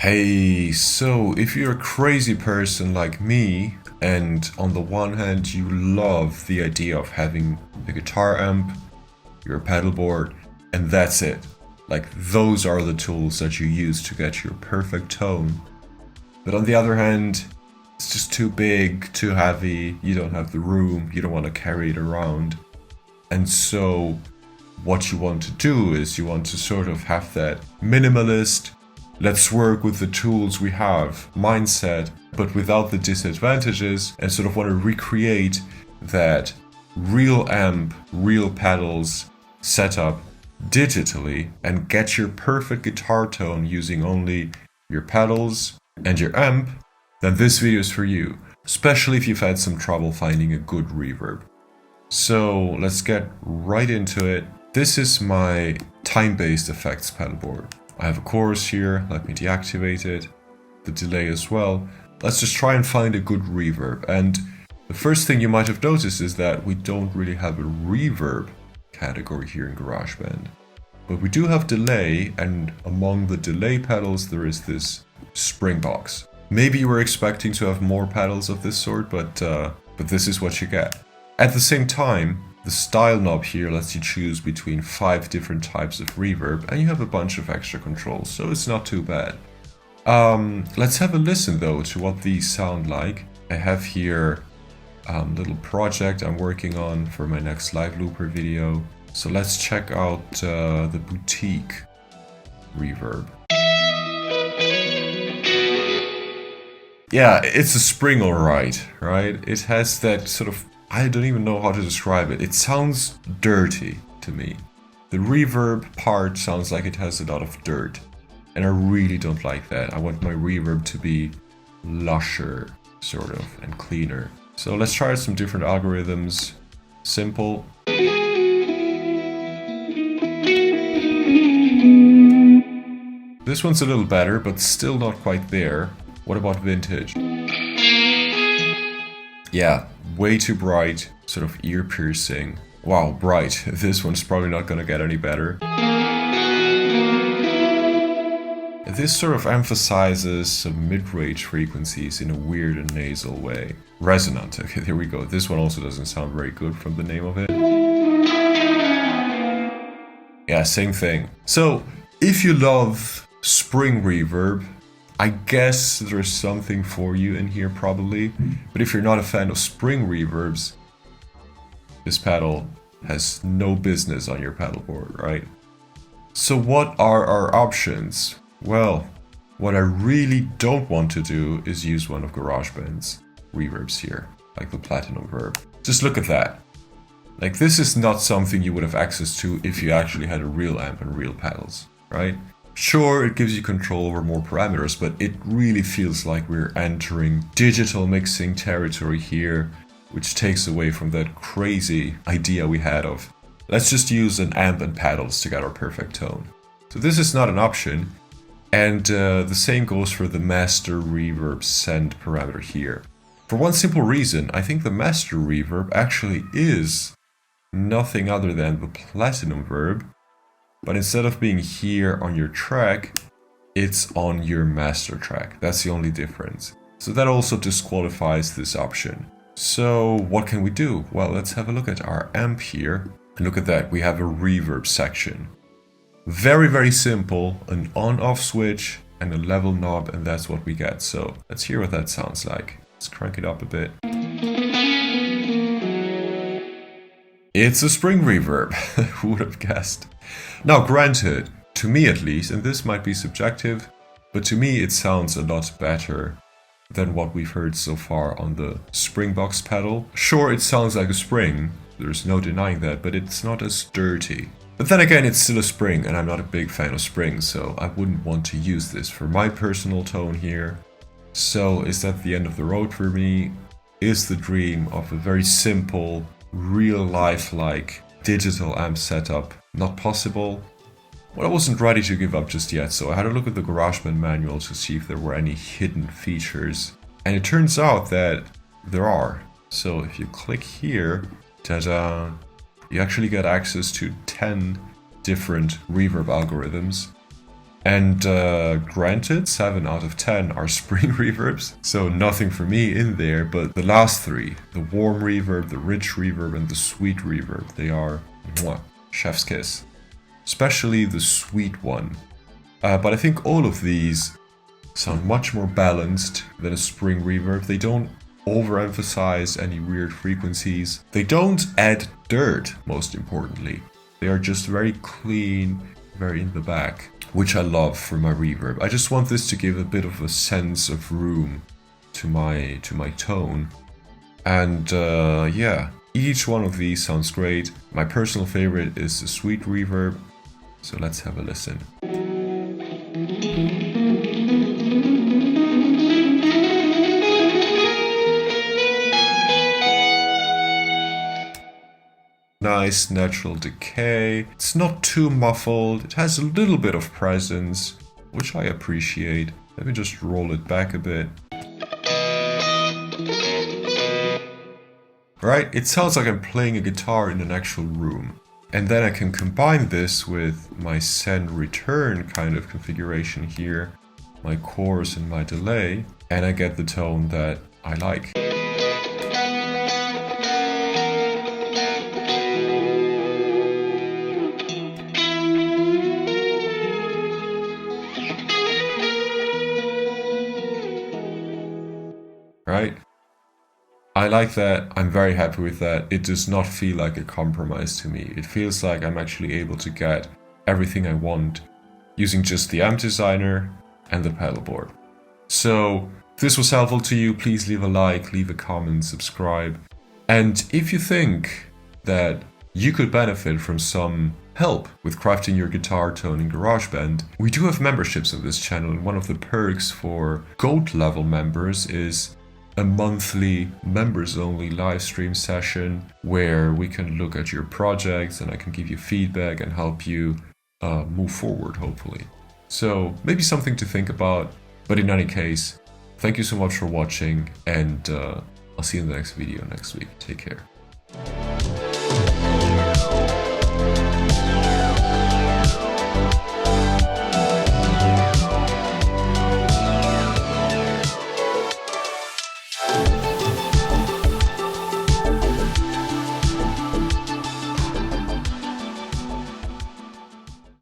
Hey, so if you're a crazy person like me, and on the one hand you love the idea of having a guitar amp, your pedal board, and that's it. Like those are the tools that you use to get your perfect tone. But on the other hand, it's just too big, too heavy, you don't have the room, you don't want to carry it around. And so what you want to do is you want to sort of have that minimalist, let's work with the tools we have mindset, but without the disadvantages, and sort of want to recreate that real amp, real pedals setup digitally and get your perfect guitar tone using only your pedals and your amp, then this video is for you, especially if you've had some trouble finding a good reverb. So let's get right into it. This is my time-based effects pedal board. I have a chorus here, let me deactivate it, the delay as well. Let's just try and find a good reverb. And the first thing you might have noticed is that we don't really have a reverb category here in GarageBand. But we do have delay, and among the delay pedals there is this spring box. Maybe you were expecting to have more pedals of this sort, but this is what you get. At the same time, the style knob here lets you choose between 5 different types of reverb, and you have a bunch of extra controls, so it's not too bad. Let's have a listen though to what these sound like. I have here a little project I'm working on for my next live looper video. So let's check out the boutique reverb. Yeah, it's a spring alright, right? It has that sort of, I don't even know how to describe it. It sounds dirty to me. The reverb part sounds like it has a lot of dirt. And I really don't like that. I want my reverb to be lusher, sort of, and cleaner. So let's try some different algorithms. Simple. This one's a little better, but still not quite there. What about vintage? Yeah, way too bright, sort of ear-piercing. Wow, bright. This one's probably not gonna get any better. This sort of emphasizes some mid-range frequencies in a weird and nasal way. Resonant, okay, there we go. This one also doesn't sound very good from the name of it. Yeah, same thing. So, if you love spring reverb, I guess there's something for you in here probably, but if you're not a fan of spring reverbs, this pedal has no business on your pedal board, right? So what are our options? Well, what I really don't want to do is use one of GarageBand's reverbs here, like the Platinum Verb. Just look at that. Like this is not something you would have access to if you actually had a real amp and real pedals, right? Sure, it gives you control over more parameters, but it really feels like we're entering digital mixing territory here, which takes away from that crazy idea we had of, let's just use an amp and pedals to get our perfect tone. So this is not an option, and the same goes for the master reverb send parameter here. For one simple reason, I think the master reverb actually is nothing other than the Platinum Verb, but instead of being here on your track, it's on your master track. That's the only difference. So that also disqualifies this option. So what can we do? Well, let's have a look at our amp here. And look at that, we have a reverb section. Very, very simple, an on-off switch and a level knob, and that's what we get. So let's hear what that sounds like. Let's crank it up a bit. It's a spring reverb. Who would have guessed? Now, granted, to me at least, and this might be subjective, but to me it sounds a lot better than what we've heard so far on the Springbox pedal. Sure, it sounds like a spring, there's no denying that, but it's not as dirty. But then again, it's still a spring, and I'm not a big fan of springs, so I wouldn't want to use this for my personal tone here. So is that the end of the road for me? Is the dream of a very simple, real life-like digital amp setup not possible? Well, I wasn't ready to give up just yet, so I had a look at the GarageBand manual to see if there were any hidden features. And it turns out that there are. So if you click here, ta-da, you actually get access to 10 different reverb algorithms. And granted, 7 out of 10 are spring reverbs, so nothing for me in there, but the last 3, the warm reverb, the rich reverb, and the sweet reverb, they are mwah, chef's kiss. Especially the sweet one. But I think all of these sound much more balanced than a spring reverb. They don't overemphasize any weird frequencies. They don't add dirt, most importantly. They are just very clean, very in the back, which I love for my reverb. I just want this to give a bit of a sense of room to my tone. And yeah, each one of these sounds great. My personal favorite is the sweet reverb. So let's have a listen. Nice natural decay. It's not too muffled. It has a little bit of presence, which I appreciate. Let me just roll it back a bit. Right, it sounds like I'm playing a guitar in an actual room. And then I can combine this with my send return kind of configuration here, my chorus and my delay, and I get the tone that I like. Right? I like that. I'm very happy with that. It does not feel like a compromise to me. It feels like I'm actually able to get everything I want using just the AmpDesigner and the pedal board. So if this was helpful to you, please leave a like, leave a comment, subscribe. And if you think that you could benefit from some help with crafting your guitar tone in GarageBand, we do have memberships on this channel, and one of the perks for Gold level members is a monthly members-only live stream session where we can look at your projects and I can give you feedback and help you move forward, hopefully. So maybe something to think about, but in any case, thank you so much for watching, and I'll see you in the next video next week. Take care.